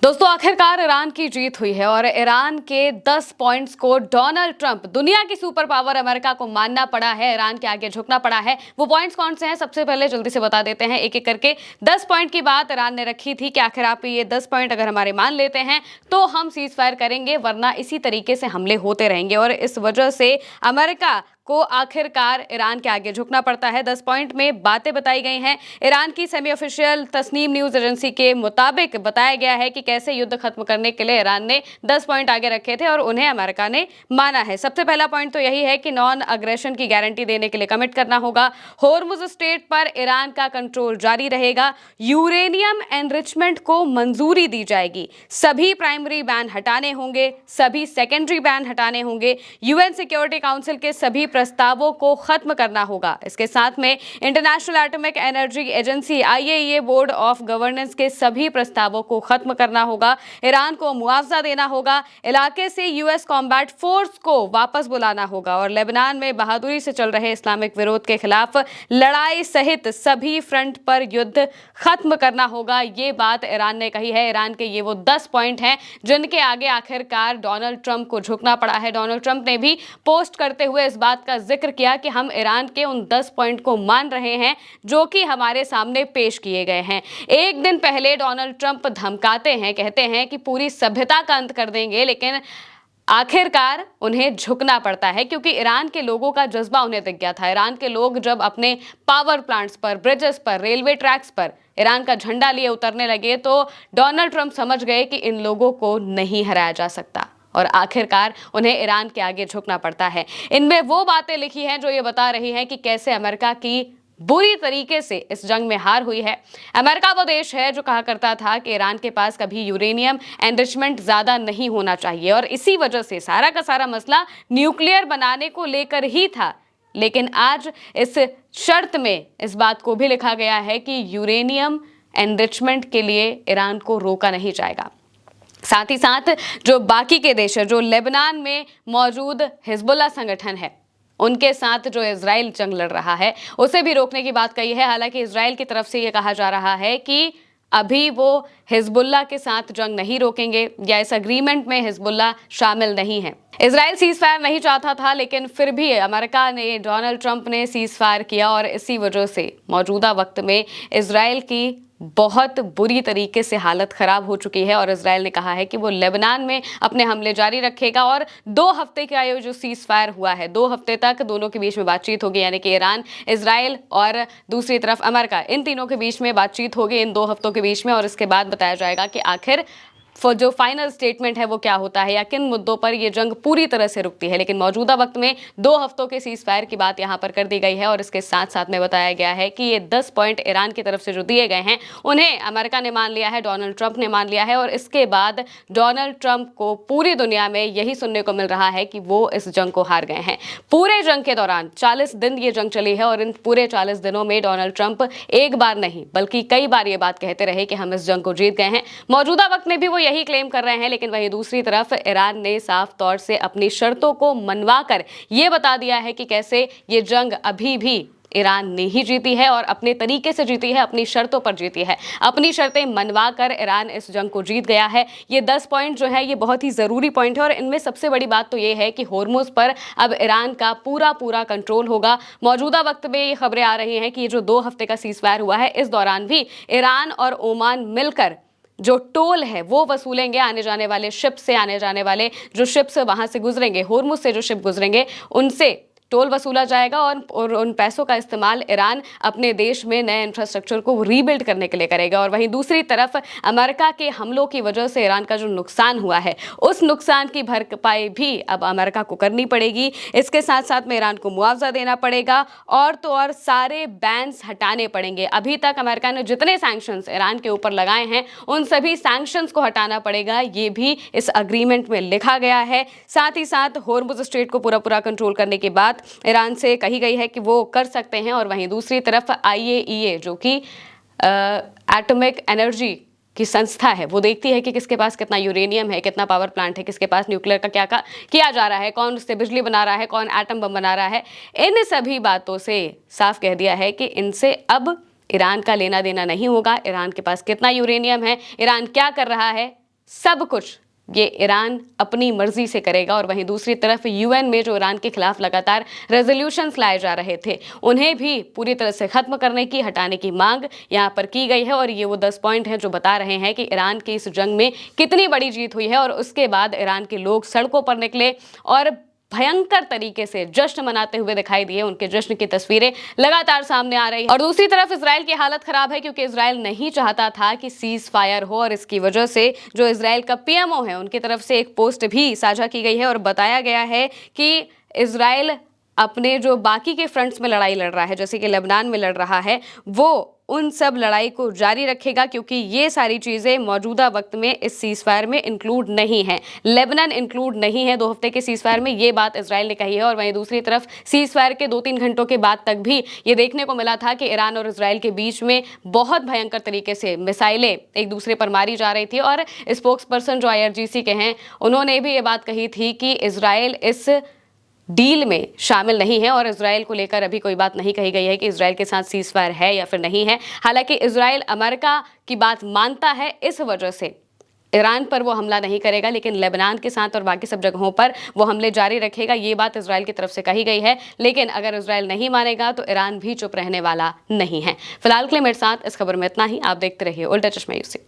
दोस्तों आखिरकार ईरान की जीत हुई है और ईरान के 10 पॉइंट्स को डोनाल्ड ट्रंप, दुनिया की सुपर पावर अमेरिका को मानना पड़ा है, ईरान के आगे झुकना पड़ा है। वो पॉइंट्स कौन से हैं सबसे पहले जल्दी से बता देते हैं एक एक करके। 10 पॉइंट की बात ईरान ने रखी थी कि आखिर आप ये 10 पॉइंट अगर हमारे मान लेते हैं तो हम सीज फायर करेंगे, वरना इसी तरीके से हमले होते रहेंगे और इस वजह से अमेरिका को आखिरकार ईरान के आगे झुकना पड़ता है। 10 पॉइंट में बातें बताई गई हैं। ईरान की semi official Tasnim news agency के मुताबिक बताया गया है कि कैसे युद्ध खत्म करने के लिए ईरान ने 10 पॉइंट आगे रखे थे और उन्हें अमेरिका ने माना है। सबसे पहला पॉइंट तो यही है कि नॉन अग्रेशन की गारंटी देने के लिए कमिट करना होगा। होर्मुज स्ट्रेट पर ईरान का कंट्रोल जारी रहेगा। यूरेनियम एनरिचमेंट को मंजूरी दी जाएगी। सभी प्राइमरी बैन हटाने होंगे, सभी सेकेंडरी बैन हटाने होंगे। यूएन सिक्योरिटी काउंसिल के सभी प्रस्तावों को खत्म करना होगा। इसके साथ में international atomic energy agency IAEA board of governance के सभी प्रस्तावों को खत्म करना होगा। ईरान को मुआवजा देना होगा। इलाके से यूएस कॉम्बैट फोर्स को वापस बुलाना होगा और लेबनान में बहादुरी से चल रहे इस्लामिक विरोध के खिलाफ लड़ाई सहित सभी फ्रंट पर युद्ध खत्म करना होगा। ये बात ईरान ने कही है। ईरान के ये वो 10 पॉइंट हैं जिनके आगे आखिरकार डोनाल्ड ट्रंप को झुकना पड़ा है। डोनाल्ड ट्रंप ने भी पोस्ट करते हुए इस बात का जिक्र किया कि हम ईरान के उन 10 पॉइंट को मान रहे हैं जो कि हमारे सामने पेश किए गए हैं। एक दिन पहले डोनाल्ड ट्रंप धमकाते हैं, कहते हैं कि पूरी सभ्यता का अंत कर देंगे, लेकिन आखिरकार उन्हें झुकना पड़ता है क्योंकि ईरान के लोगों का जज्बा उन्हें दिख गया था। ईरान के लोग जब अपने पावर प्लांट्स पर, ब्रिजेस पर, रेलवे ट्रैक्स पर ईरान का झंडा लिए उतरने लगे तो डोनाल्ड ट्रंप समझ गए कि इन लोगों को नहीं हराया जा सकता और आखिरकार उन्हें ईरान के आगे झुकना पड़ता है। इनमें वो बातें लिखी हैं जो ये बता रही हैं कि कैसे अमेरिका की बुरी तरीके से इस जंग में हार हुई है। अमेरिका वो देश है जो कहा करता था कि ईरान के पास कभी यूरेनियम एनरिचमेंट ज्यादा नहीं होना चाहिए और इसी वजह से सारा का सारा मसला न्यूक्लियर बनाने को लेकर ही था। लेकिन आज इस शर्त में इस बात को भी लिखा गया है कि यूरेनियम एनरिचमेंट के लिए ईरान को रोका नहीं जाएगा। साथ ही साथ जो बाकी के देश है, जो लेबनान में मौजूद हिजबुल्लाह संगठन है, उनके साथ जो इजराइल जंग लड़ रहा है, उसे भी रोकने की बात कही है। हालांकि इजराइल की तरफ से यह कहा जा रहा है कि अभी वो हिजबुल्लाह के साथ जंग नहीं रोकेंगे या इस अग्रीमेंट में हिजबुल्लाह शामिल नहीं है। इजराइल सीज फायर नहीं चाहता था, लेकिन फिर भी अमेरिका ने, डोनाल्ड ट्रंप ने सीज फायर किया और इसी वजह से मौजूदा वक्त में इजराइल की बहुत बुरी तरीके से हालत खराब हो चुकी है और इजराइल ने कहा है कि वो लेबनान में अपने हमले जारी रखेगा और 2 हफ्ते का ये जो सीज फायर हुआ है, 2 हफ्ते तक दोनों के बीच में बातचीत होगी, यानी कि ईरान, इजराइल और दूसरी तरफ अमेरिका, इन तीनों के बीच में बातचीत होगी इन 2 हफ्तों के बीच में और इसके बाद बताया जाएगा कि आखिर जो फाइनल स्टेटमेंट है वो क्या होता है या किन मुद्दों पर ये जंग पूरी तरह से रुकती है। लेकिन मौजूदा वक्त में 2 हफ्तों के सीज फायर की बात यहाँ पर कर दी गई है और इसके साथ साथ में बताया गया है कि ये 10 पॉइंट ईरान की तरफ से जो दिए गए हैं उन्हें अमेरिका ने मान लिया है, डोनाल्ड ट्रंप ने मान लिया है और इसके बाद डोनाल्ड ट्रंप को पूरी दुनिया में यही सुनने को मिल रहा है कि वो इस जंग को हार गए हैं। पूरे जंग के दौरान 40 दिन ये जंग चली है और इन पूरे 40 दिनों में डोनाल्ड ट्रंप एक बार नहीं बल्कि कई बार ये बात कहते रहे कि हम इस जंग को जीत गए हैं। मौजूदा वक्त में भी वो यही क्लेम कर रहे हैं, लेकिन वहीं दूसरी तरफ ईरान ने साफ तौर से अपनी शर्तों को मनवाकर यह बता दिया है कि कैसे ये जंग अभी भी ईरान ने ही जीती है और अपने तरीके से जीती है, अपनी शर्तों पर जीती है। अपनी शर्तें मनवाकर ईरान इस जंग को जीत गया है। ये 10 पॉइंट जो है ये बहुत ही जरूरी पॉइंट है और इनमें सबसे बड़ी बात तो ये है कि होर्मुज पर अब ईरान का पूरा कंट्रोल होगा। मौजूदा वक्त में ये खबरें आ रही हैं कि ये जो 2 हफ्ते का सीज फायर हुआ है, इस दौरान भी ईरान और ओमान मिलकर जो टोल है वो वसूलेंगे। आने जाने वाले शिप से, आने जाने वाले जो शिप्स वहां से गुजरेंगे, होर्मुज से जो शिप गुजरेंगे, उनसे टोल वसूला जाएगा और उन पैसों का इस्तेमाल ईरान अपने देश में नए इंफ्रास्ट्रक्चर को रीबिल्ड करने के लिए करेगा। और वहीं दूसरी तरफ अमेरिका के हमलों की वजह से ईरान का जो नुकसान हुआ है, उस नुकसान की भरपाई भी अब अमेरिका को करनी पड़ेगी। इसके साथ साथ में ईरान को मुआवजा देना पड़ेगा और तो और सारे बैन्स हटाने पड़ेंगे। अभी तक अमेरिका ने जितने सैंक्शंस ईरान के ऊपर लगाए हैं उन सभी सैंक्शंस को हटाना पड़ेगा, ये भी इस अग्रीमेंट में लिखा गया है। साथ ही साथ होर्मुज स्ट्रेट को पूरा कंट्रोल करने के बाद ईरान से कही गई है कि वो कर सकते हैं। और वहीं दूसरी तरफ आईएईए जो कि एटॉमिक एनर्जी की संस्था है, वो देखती है कि किसके पास कितना यूरेनियम है, कितना पावर प्लांट है, किसके पास न्यूक्लियर का क्या किया जा रहा है, कौन उससे बिजली बना रहा है, कौन एटम बम बना रहा है। इन सभी बातों से साफ कह दिया है कि इनसे अब ईरान का लेना देना नहीं होगा। ईरान के पास कितना यूरेनियम है, ईरान क्या कर रहा है, सब कुछ ये ईरान अपनी मर्जी से करेगा। और वहीं दूसरी तरफ यूएन में जो ईरान के खिलाफ लगातार रेजोल्यूशंस लाए जा रहे थे, उन्हें भी पूरी तरह से खत्म करने की, हटाने की मांग यहाँ पर की गई है। और ये वो 10 पॉइंट हैं जो बता रहे हैं कि ईरान की इस जंग में कितनी बड़ी जीत हुई है। और उसके बाद ईरान के लोग सड़कों पर निकले और भयंकर तरीके से जश्न मनाते हुए दिखाई दिए। उनके जश्न की तस्वीरें लगातार सामने आ रही हैं। और दूसरी तरफ इजराइल की हालत खराब है, क्योंकि इजराइल नहीं चाहता था कि सीज फायर हो। और इसकी वजह से जो इजराइल का पीएमओ है, उनकी तरफ से एक पोस्ट भी साझा की गई है और बताया गया है कि इजराइल अपने जो बाकी के फ्रंट्स में लड़ाई लड़ रहा है, जैसे कि लेबनान में लड़ रहा है, वो उन सब लड़ाई को जारी रखेगा, क्योंकि ये सारी चीज़ें मौजूदा वक्त में इस सीज फायर में इंक्लूड नहीं है। लेबनान इंक्लूड नहीं है 2 हफ्ते के सीज फायर में, ये बात इजराइल ने कही है। और वहीं दूसरी तरफ सीज फायर के 2-3 घंटों के बाद तक भी ये देखने को मिला था कि ईरान और इजराइल के बीच में बहुत भयंकर तरीके से मिसाइलें एक दूसरे पर मारी जा रही थी। और स्पोक्स पर्सन जो IRGC के हैं, उन्होंने भी ये बात कही थी कि इजराइल इस डील में शामिल नहीं है। और इजराइल को लेकर अभी कोई बात नहीं कही गई है कि इजराइल के साथ सीज फायर है या फिर नहीं है। हालांकि इजराइल अमेरिका की बात मानता है, इस वजह से ईरान पर वो हमला नहीं करेगा, लेकिन लेबनान के साथ और बाकी सब जगहों पर वो हमले जारी रखेगा। ये बात इजराइल की तरफ से कही गई है। लेकिन अगर इजराइल नहीं मानेगा तो ईरान भी चुप रहने वाला नहीं है। फिलहाल के लिए मेरे साथ इस खबर में इतना ही। आप देखते रहिए उल्टा चश्मा यूसी।